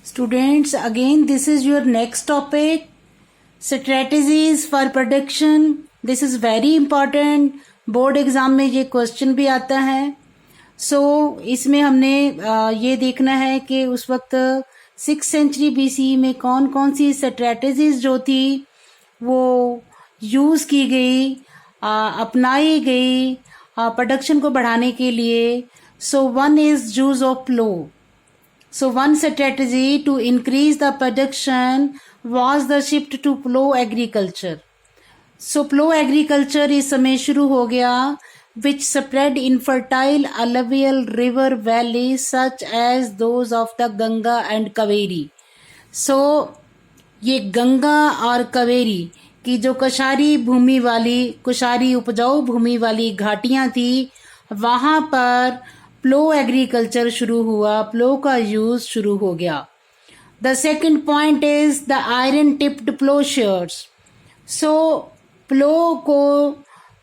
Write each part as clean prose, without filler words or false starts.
Students, again this is your next topic, strategies for production. This is very important. Board exam में ये question भी आता है. इसमें हमने ये देखना है कि उस वक्त 6th सेंचुरी BC में कौन कौन सी स्ट्रेटजीज जो थी वो यूज की गई, अपनाई गई प्रोडक्शन को बढ़ाने के लिए. One is use of plough. One strategy to increase the production was the shift to plough agriculture. Plough agriculture इस समय शुरू हो गया, which spread in fertile alluvial river valleys such as those of the Ganga and Kaveri. ये गंगा और कावेरी की जो कुशारी उपजाऊ भूमि वाली घाटियां थी, वहां पर प्लो एग्रीकल्चर शुरू हुआ, प्लो का यूज शुरू हो गया. The second point is the iron tipped ploughshares. Plough को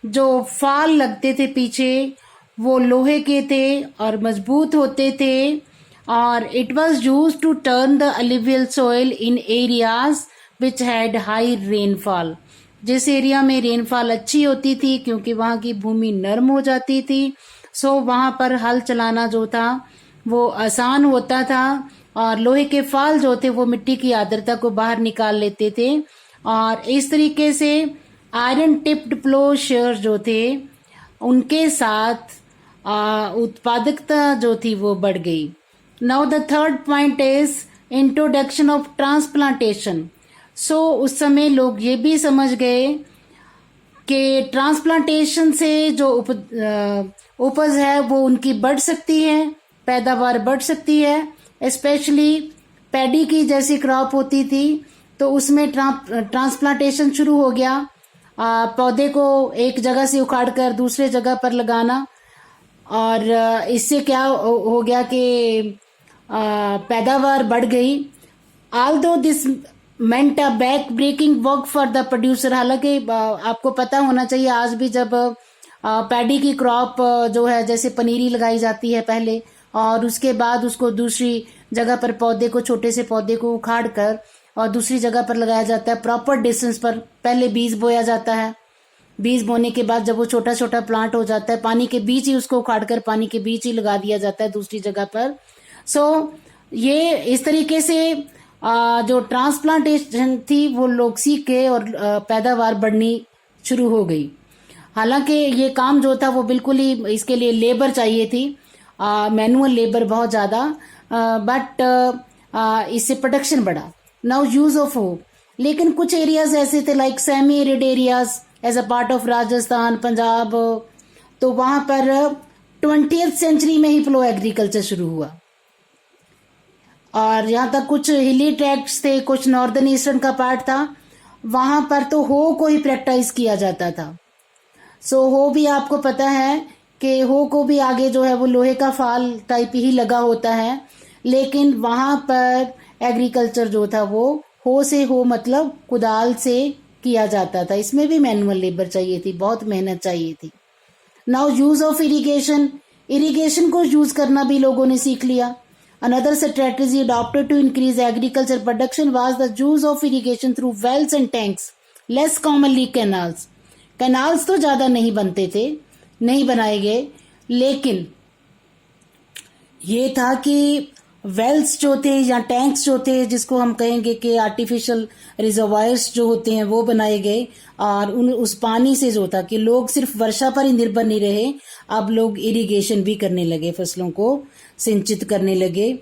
जो फाल लगते थे पीछे वो लोहे के थे और मजबूत होते थे, और it was use to turn the alluvial soil in areas which had high rainfall. जिस एरिया में रेनफॉल अच्छी होती थी, क्योंकि वहां की भूमि नरम हो जाती थी, वहां पर हल चलाना जो था वो आसान होता था, और लोहे के फाल जो थे वो मिट्टी की आर्द्रता को बाहर निकाल लेते थे, और इस तरीके से आयरन टिप्ड प्लोशेयर जो थे उनके साथ उत्पादकता जो थी वो बढ़ गई. Now the third point is introduction of transplantation. उस समय लोग ये भी समझ गए कि ट्रांसप्लांटेशन से जो उपज है वो उनकी बढ़ सकती है, पैदावार बढ़ सकती है. स्पेशली पैडी की जैसी क्रॉप होती थी तो उसमें ट्रांसप्लांटेशन शुरू हो गया. पौधे को एक जगह से उखाड़कर दूसरे जगह पर लगाना, और इससे क्या हो गया कि पैदावार बढ़ गई. Although this meant a back breaking work for the producer. हालांकि आपको पता होना चाहिए आज भी जब पैडी की क्रॉप जो है, जैसे पनीरी लगाई जाती है पहले, और उसके बाद उसको दूसरी जगह पर छोटे से पौधे को उखाड़ कर और दूसरी जगह पर लगाया जाता है प्रॉपर डिस्टेंस पर. पहले बीज बोया जाता है, बीज बोने के बाद जब वो छोटा छोटा प्लांट हो जाता है, पानी के बीच ही उसको उखाड़ कर पानी के बीच ही लगा दिया जाता है दूसरी जगह पर. ये इस तरीके से जो ट्रांसप्लांटेशन थी वो लोग सीख गए और पैदावार बढ़नी शुरू हो गई. हालांकि ये काम जो था वो बिल्कुल ही, इसके लिए लेबर चाहिए थी, मैनुअल लेबर बहुत ज़्यादा, बट इससे प्रोडक्शन बढ़ा. नाउ यूज ऑफ हो. लेकिन कुछ एरियाज ऐसे थे like semi arid areas as a part of Rajasthan, Punjab, तो वहां पर 20th सेंचुरी में ही प्लो एग्रीकल्चर शुरू हुआ. और यहाँ तक कुछ हिली ट्रैक्ट्स थे, कुछ नॉर्दर्न ईस्टर्न का पार्ट था, वहां पर तो हो को ही प्रैक्टिस किया जाता था. हो भी आपको पता है कि हो को भी आगे जो है वो लोहे का फाल टाइप ही लगा होता है, लेकिन वहां पर एग्रीकल्चर जो था वो हो से हो मतलब कुदाल से किया जाता था. इसमें भी मैनुअल लेबर चाहिए थी, बहुत मेहनत चाहिए थी. Now use of irrigation. Irrigation को यूज करना भी लोगों ने सीख लिया. Another strategy adopted to increase agriculture production was the use of irrigation through wells and tanks, less commonly canals. Canals तो ज्यादा नहीं बनते थे, नहीं बनाए गए, लेकिन ये था कि वेल्स जो थे या टैंक्स जो थे, जिसको हम कहेंगे कि आर्टिफिशियल रिजर्वायर्स जो होते हैं, वो बनाए गए. और उस पानी से जो था कि लोग सिर्फ वर्षा पर ही निर्भर नहीं रहे, अब लोग इरिगेशन भी करने लगे, फसलों को सिंचित करने लगे.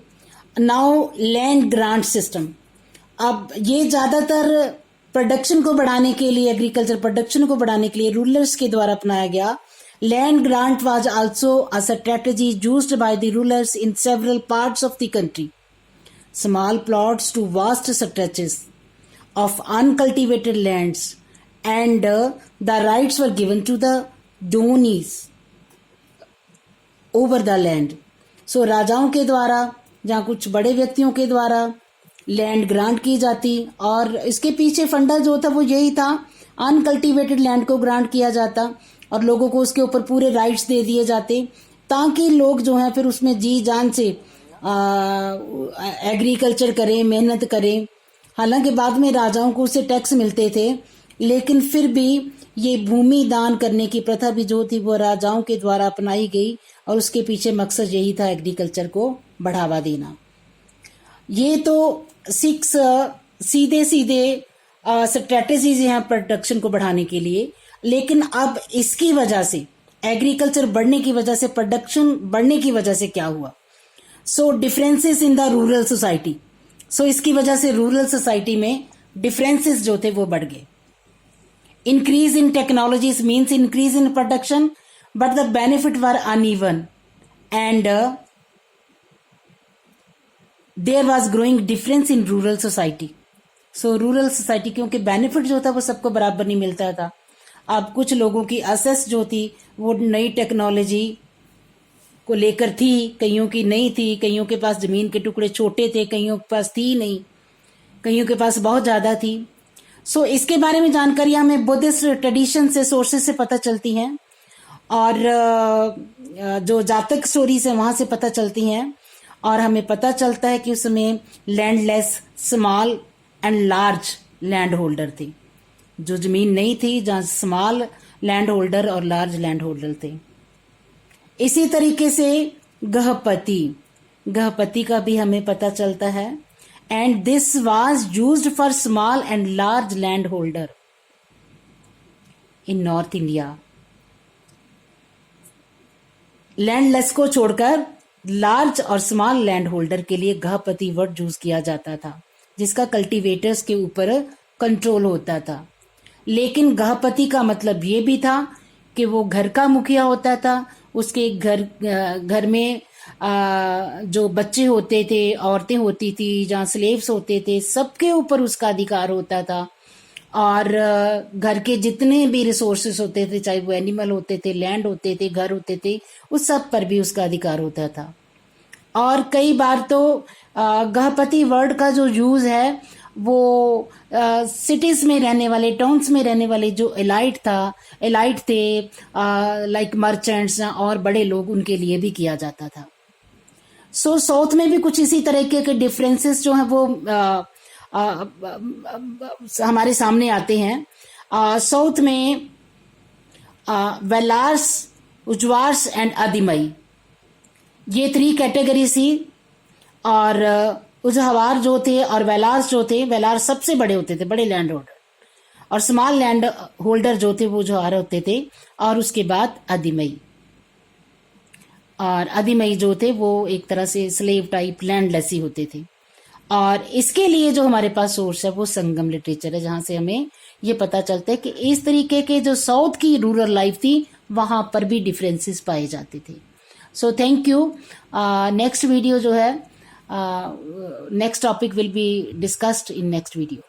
Now land grant system. अब ये ज्यादातर प्रोडक्शन को बढ़ाने के लिए, एग्रीकल्चर प्रोडक्शन को बढ़ाने के लिए रूलर्स के द्वारा अपनाया गया. Land grant was also a strategy used by the rulers in several parts of the country. Small plots to vast stretches of uncultivated lands, and the rights were given to the donees over the land. राजाओं के द्वारा या कुछ बड़े व्यक्तियों के द्वारा land grant की जाती, और इसके पीछे फंडा जो था वो यही था, अनकल्टिवेटेड लैंड को ग्रांट किया जाता और लोगों को उसके ऊपर पूरे राइट्स दे दिए जाते, ताकि लोग जो हैं फिर उसमें जी जान से एग्रीकल्चर करें, मेहनत करें। हालांकि बाद में राजाओं को उससे टैक्स मिलते थे, लेकिन फिर भी ये भूमि दान करने की प्रथा भी जो थी वो राजाओं के द्वारा अपनाई गई, और उसके पीछे मकसद यही था एग्रीकल्चर को बढ़ावा देना। ये तो 6 सीधे सीधे स्ट्रेटेजीज हैं प्रोडक्शन को बढ़ाने के लिए। लेकिन अब इसकी वजह से, एग्रीकल्चर बढ़ने की वजह से, प्रोडक्शन बढ़ने की वजह से क्या हुआ? So differences in the rural society. So इसकी वजह से रूरल सोसाइटी में डिफरेंसेस जो थे वो बढ़ गए। Increase in technologies means increase in production, but the benefit were uneven and there was growing difference in rural society. So rural society, क्योंकि बेनिफिट जो था वो सबको बराबर नहीं मिलता था। अब कुछ लोगों की असेस जो थी वो नई टेक्नोलॉजी को लेकर थी, कईयों की नहीं थी, कईयों के पास जमीन के टुकड़े छोटे थे, कईयों के पास थी नहीं, कईयों के पास बहुत ज़्यादा थी। सो इसके बारे में जानकारी हमें बुद्धिस्ट ट्रेडिशन से, सोर्सेज से पता चलती हैं, और जो जातक स्टोरीज है वहाँ से पता चलती हैं। और हमें पता चलता है कि उसमें landless, small and large land holder थे। जो जमीन नहीं थी, जहाँ स्मॉल लैंड होल्डर और लार्ज लैंड होल्डर थे। इसी तरीके से गृहपति का भी हमें पता चलता है। And this was used for small and large land holder in north India. Landless को छोड़कर लार्ज और स्मॉल लैंड होल्डर के लिए गृहपति वर्ड यूज किया जाता था, जिसका कल्टीवेटर्स के ऊपर कंट्रोल होता था। लेकिन गृहपति का मतलब ये भी था कि वो घर का मुखिया होता था। उसके घर में जो बच्चे होते थे, औरतें होती थी, जहाँ स्लेव्स होते थे, सबके ऊपर उसका अधिकार होता था। और घर के जितने भी रिसोर्सेस होते थे, चाहे वो एनिमल होते थे, लैंड होते थे, घर होते थे, उस सब पर भी उसका अधिकार होता था। और कई बार तो गृहपति वर्ड का जो यूज है वो सिटीज में रहने वाले, टाउन्स में रहने वाले जो एलाइट थे, लाइक मर्चेंट्स और बड़े लोग, उनके लिए भी किया जाता था। सो साउथ में भी कुछ इसी तरीके के डिफरेंसेस जो हैं वो हमारे सामने आते हैं। साउथ में वेलार्स, उजवार्स एंड आदिमई, ये 3 कैटेगरी थी। और उजहवार जो थे और वेलार्स जो थे, वेलार सबसे बड़े होते थे, बड़े लैंड होल्डर, और स्मॉल लैंड होल्डर जो थे वो उजहवार होते थे। और उसके बाद आदिमई, और आदिमई जो थे वो एक तरह से स्लेव टाइप लैंडलेस ही होते थे। और इसके लिए जो हमारे पास सोर्स है वो संगम लिटरेचर है, जहां से हमें ये पता चलता है कि इस तरीके के जो साउथ की रूरल लाइफ थी वहां पर भी डिफरेंसेस पाए जाते थे। So thank you. Next video जो है, next topic will be discussed in next video.